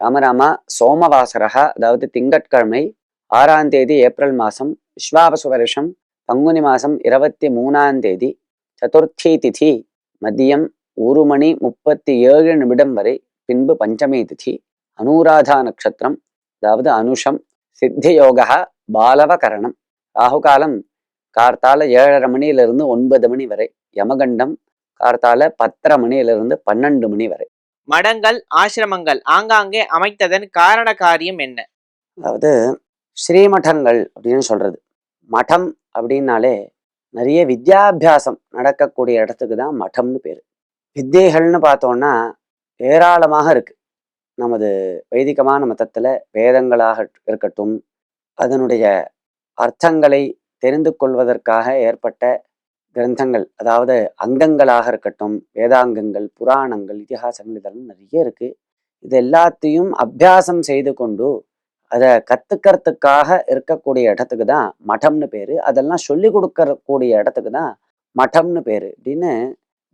ராமராமா சோமவாசரா, அதாவது திங்கட்கிழமை 6ஆம் தேதி ஏப்ரல் மாதம், விஸ்வாவசு வருஷம் பங்குனி மாதம் 23ஆம் தேதி, சதுர்த்தி திதி மதியம் 1 மணி 37 நிமிடம் வரை, பின்பு பஞ்சமி திதி, அனுராதா நட்சத்திரம், அதாவது அனுஷம், சித்தி யோகா, பாலவகரணம், ராகுகாலம் கார்த்தால 7:30 மணியிலிருந்து 9 மணி வரை, யமகண்டம் கார்த்தால 10:30 மணியிலிருந்து 12 மணி வரை. மடங்கள் ஆசிரமங்கள் ஆங்காங்கே அமைத்ததன் காரண காரியம் என்ன? அதாவது ஸ்ரீமடங்கள் அப்படின்னு சொல்றது. மடம் அப்படின்னாலே நிறைய வித்யாபியாசம் நடக்கக்கூடிய இடத்துக்கு தான் மடம்னு பேரு. வித்தைகள்னு பார்த்தோம்னா ஏராளமாக இருக்கு. நமது வைதிகமான மதத்துல வேதங்களாக இருக்கட்டும், அதனுடைய அர்த்தங்களை தெரிந்து கொள்வதற்காக ஏற்பட்ட கிரந்தங்கள், அதாவது அங்கங்களாக இருக்கட்டும், வேதாங்கங்கள், புராணங்கள், இதிகாசங்கள், இதெல்லாம் நிறைய இருக்கு. இது எல்லாத்தையும் அபியாசம் செய்து கொண்டு அதை கத்துக்கிறதுக்காக இருக்கக்கூடிய இடத்துக்கு தான் மடம்னு பேரு. அதெல்லாம் சொல்லி கொடுக்கக்கூடிய இடத்துக்கு தான் மடம்னு பேரு அப்படின்னு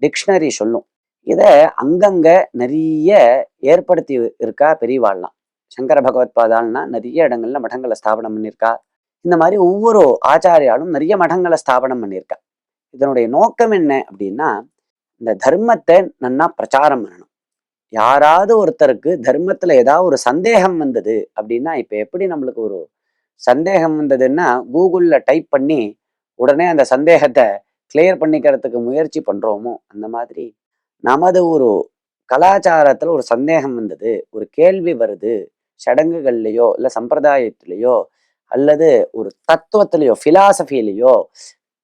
டிக்ஷனரி சொல்லும். இதை அங்கங்க நிறைய ஏற்படுத்தி இருக்கா பெரியவாள்லாம். சங்கர பகவத் பாதால்னா நிறைய இடங்கள்ல மடங்களை ஸ்தாபனம் பண்ணியிருக்கா. இந்த மாதிரி ஒவ்வொரு ஆச்சாரியாலும் நிறைய மடங்களை ஸ்தாபனம் பண்ணியிருக்கா. இதனுடைய நோக்கம் என்ன அப்படின்னா, இந்த தர்மத்தை நன்னா பிரச்சாரம் பண்ணணும். யாராவது ஒருத்தருக்கு தர்மத்துல ஏதாவது ஒரு சந்தேகம் வந்தது அப்படின்னா, இப்ப எப்படி நம்மளுக்கு ஒரு சந்தேகம் வந்ததுன்னா கூகுள்ல டைப் பண்ணி உடனே அந்த சந்தேகத்தை கிளியர் பண்ணிக்கிறதுக்கு முயற்சி பண்றோமோ, அந்த மாதிரி நமது ஒரு கலாச்சாரத்துல ஒரு சந்தேகம் வந்தது, ஒரு கேள்வி வருது, சடங்குகள்லையோ இல்ல சம்பிரதாயத்திலேயோ அல்லது ஒரு தத்துவத்திலேயோ பிலாசபிலேயோ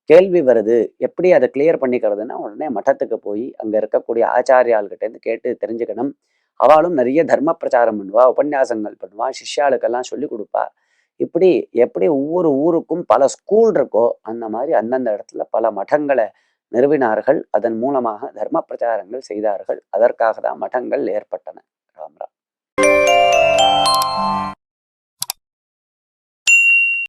கேள்வி வருது, எப்படி அதை கிளியர் பண்ணிக்கிறதுன்னா உடனே மட்டத்துக்கு போய் அங்க இருக்கக்கூடிய ஆச்சாரியாள்கிட்ட இருந்து கேட்டு தெரிஞ்சுக்கணும். அவளும் நிறைய தர்ம பிரச்சாரம் பண்ணுவா, உபன்யாசங்கள் பண்ணுவா, சிஷ்யாளுக்கெல்லாம் சொல்லி கொடுப்பா. இப்படி எப்படி ஒவ்வொரு ஊருக்கும் பல ஸ்கூல் இருக்கோ அந்த மாதிரி அந்தந்த இடத்துல பல மடங்களை நிறுவினார்கள். அதன் மூலமாக தர்ம பிரச்சாரங்கள் செய்தார்கள். அதற்காக தான் மடங்கள் ஏற்பட்டன.